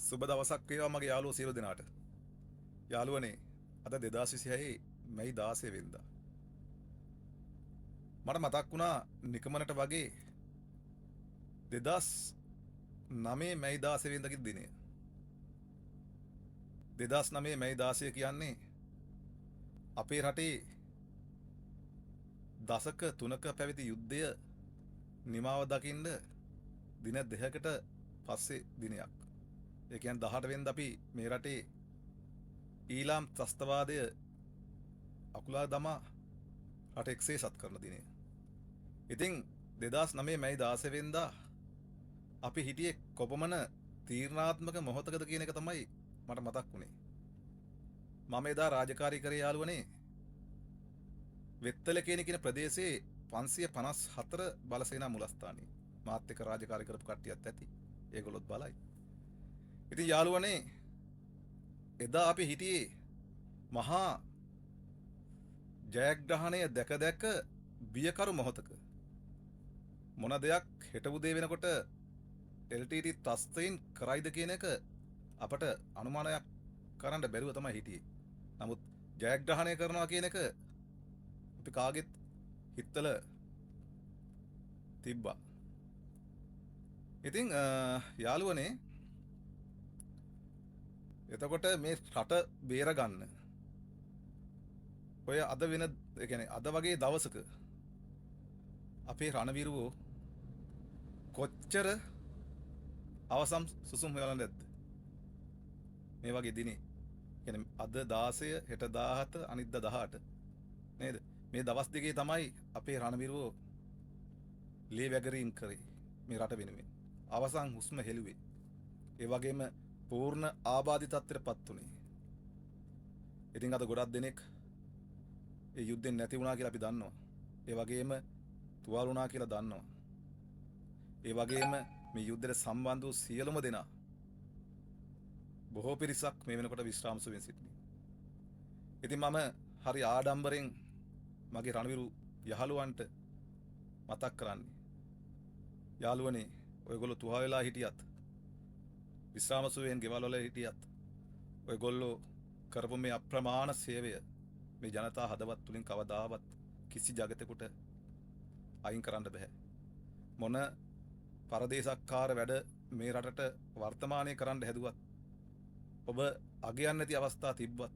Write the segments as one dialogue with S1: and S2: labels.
S1: සුබ දවසක් වේවා මගේ යාළුවෝ සියලු දෙනාට. යාළුවනේ, අද 2026 මැයි 16 වෙනිදා. මට මතක් වුණා නිකමනට වගේ 2009 මැයි 16 වෙනිදාගේ දිනය. 2009 මැයි 16 කියන්නේ අපේ රටේ දශක 3ක පැවති යුද්ධය නිමාව දකින්න දින 2කට පස්සේ දිනයක්. ඒ කියන්නේ 18 වෙනිදා අපි මේ රටේ ඊළාම් ත්‍රස්තවාදය අකුලා දමා රට එක්සේසත් කරන දිනය. ඉතින් 2009 මැයි 16 වෙනිදා අපි හිටියේ කොපමණ තීරණාත්මක මොහොතකද කියන එක තමයි මට මතක් වුණේ. මම එදා රාජකාරී කරේ යාළුවනේ වෙත්තල කියන ප්‍රදේශයේ 554 බලසේනා මුලස්ථානයේ. මාත් එක්ක රාජකාරී කරපු කට්ටියත් ඇති. ඒගොල්ලොත් බලයි. ඉතින් යාළුවනේ එදා අපි හිටියේ මහා ජයග්‍රහණය දැක බියකරු මොහොතක. මොන දෙයක් හෙට උදේ වෙනකොට LTT ත්‍රස්තයින් කරයිද කියන එක අපට අනුමානයක් කරන්න බැරුව තමයි හිටියේ. නමුත් ජයග්‍රහණය කරනවා කියන එක අපි කාගෙත් හිතවල තිබ්බා. ඉතින් යාළුවනේ එතකොට මේ රට බේරගන්න ඔය අද වෙන ඒ කියන්නේ අද වගේ දවසක අපේ රණවිරුවෝ කොච්චර අවසම් සුසුම් වෙලා නැද්ද මේ වගේ දිනේ. කියන්නේ අද 16 හෙට 17 අනිද්දා 18 නේද? මේ දවස් දෙකේ තමයි අපේ රණවිරුවෝ ලේ වැගරීම් කරේ මේ රට වෙනුවෙන්. අවසන් හුස්ම හෙළුවේ. ඒ වගේම පූර්ණ ආබාධි තත්ත්වයටපත් උනේ. ඉතින් අද ගොඩක් දෙනෙක් ඒ යුද්ධෙන් නැති වුණා කියලා අපි දන්නවා. ඒ වගේම තුවාල වුණා කියලා දන්නවා. ඒ වගේම මේ යුද්ධයට සම්බන්ධ වූ සියලුම දෙනා බොහෝ පිරිසක් මේ වෙනකොට විශ්‍රාම සුවෙන් සිටිනවා. ඉතින් මම හරි ආඩම්බරෙන් මගේ රණවිරු යහළුවන්ට මතක් කරන්නේ. යාළුවනේ, ඔයගොල්ලෝ තුවා වෙලා හිටියත් විශ්‍රාම සුවෙන් ගෙවල් වල හිටියත් ඔයගොල්ලෝ කරපු මේ අප්‍රමාණ සේවය මේ ජනතා හදවත් තුලින් කවදාවත් කිසි ජගතෙකුට අයින් කරන්න බෑ. මොන පරදේශක්කාර වැඩ මේ රටට වර්තමානයේ කරන්න හැදුවත් ඔබ අගයන් නැති අවස්ථා තිබ්බත්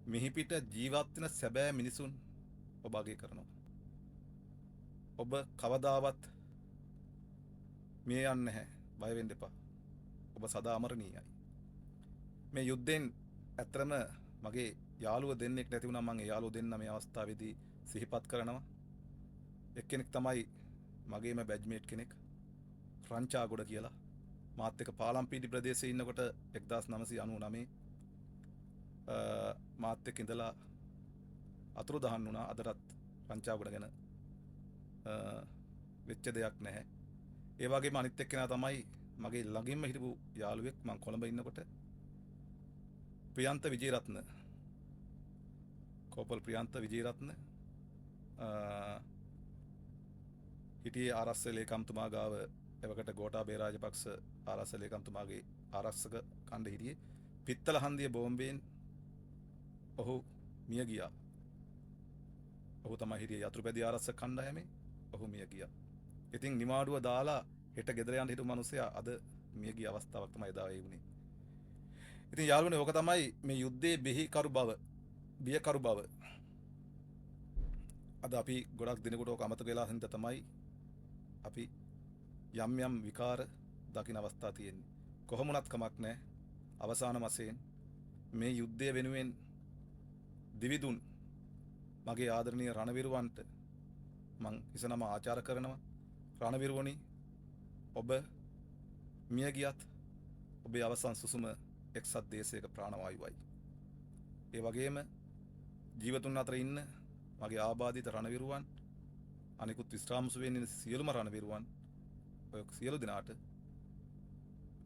S1: මිහිපිට ජීවත් වෙන සැබෑ මිනිසුන් ඔබ අගය කරනවා. ඔබ කවදාවත් මේ යන්නේ නැහැ. බය වෙන්න එපා. ඔබ සදා අමරණීයයි. මේ යුද්ධෙන් ඇත්තම මගේ යාළුව දෙන්නෙක් නැති වුණා. මම ඒ යාළුව දෙන්න මේ අවස්ථාවේදී සිහිපත් කරනවා. එක්කෙනෙක් තමයි මගේම බැජ්මේට් කෙනෙක් රංචාගොඩ කියලා. මාත් එක්ක පාලම්පීඩි ප්‍රදේශයේ ඉන්නකොට 1999 මාත් එක්ක ඉඳලා අතුරුදහන් වුණා. අදටත් රංචාගොඩ ගැන වෙච්ච දෙයක් නැහැ. ඒ වගේම අනිත් එක්කෙනා තමයි මගේ ළඟින්ම හිටපු යාළුවෙක්. මම කොළඹ ඉන්නකොට ප්‍රියන්ත විජේරත්න, කෝපල් ප්‍රියන්ත විජේරත්න හිටියේ ආරක්ෂක ලේකම්තුමා ගාව. එවකට ගෝඨාභය රාජපක්ෂ ආරක්ෂක ලේකම්තුමාගේ ආරක්ෂක කණ්ඩ හිටියේ. පිත්තල හන්දිය බෝම්බයෙන් ඔහු මිය ගියා. ඔහු තමයි හිටියේ යතුරුපැදි ආරක්ෂක කණ්ඩායමේ. ඔහු මිය ගියා. ඉතින් නිමාඩුව දාලා හෙට ගෙදර යන්න හිටපු මිනිසයා අද මිය ගිය අවස්ථාවක් තමයි එදා ඒ වුණේ. ඉතින් යාළුවනේ, ඕක තමයි මේ යුද්ධයේ බිහිකරු බව, බියකරු බව. අද අපි ගොඩක් දිනකට ඕක අමතක වෙලා හින්දා තමයි අපි යම් යම් විකාර දකින්න අවස්ථා තියෙන්නේ. කොහොමුණත් කමක් නැහැ. අවසාන වශයෙන් මේ යුද්ධය වෙනුවෙන් දිවිදුන් මගේ ආදරණීය රණවිරුවන්ට මං ඉසනම ආචාර කරනවා. රණවිරුවනි, ඔබ මිය ගියත් ඔබේ අවසන් සුසුම එක්සත් දේශයක ප්‍රාණවායුවයි. ඒ වගේම ජීවතුන් අතර ඉන්න මගේ ආබාධිත රණවිරුවන්, අනිකුත් විශ්‍රාම සුවෙන් ඉන්න සියලුම රණවිරුවන්, ඔය සියලු දෙනාට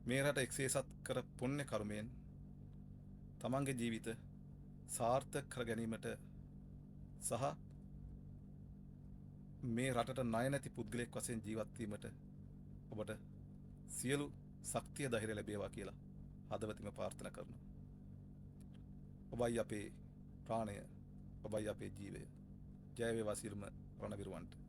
S1: මේ රට එක්සේසත් කර පුණ්‍ය කර්මයෙන් තමන්ගේ ජීවිත සාර්ථක කර ගැනීමට සහ මේ රටට ණය නැති පුද්ගලයෙක් වශයෙන් ජීවත් වීමට ඔබට සියලු ශක්තිය ධෛර්යය ලැබේවා කියලා හදවතින්ම ප්‍රාර්ථනා කරනවා. ඔබයි අපේ ප්‍රාණය, ඔබයි අපේ ජීවය. ජය වේවා සියලුම රණවිරුවන්ට.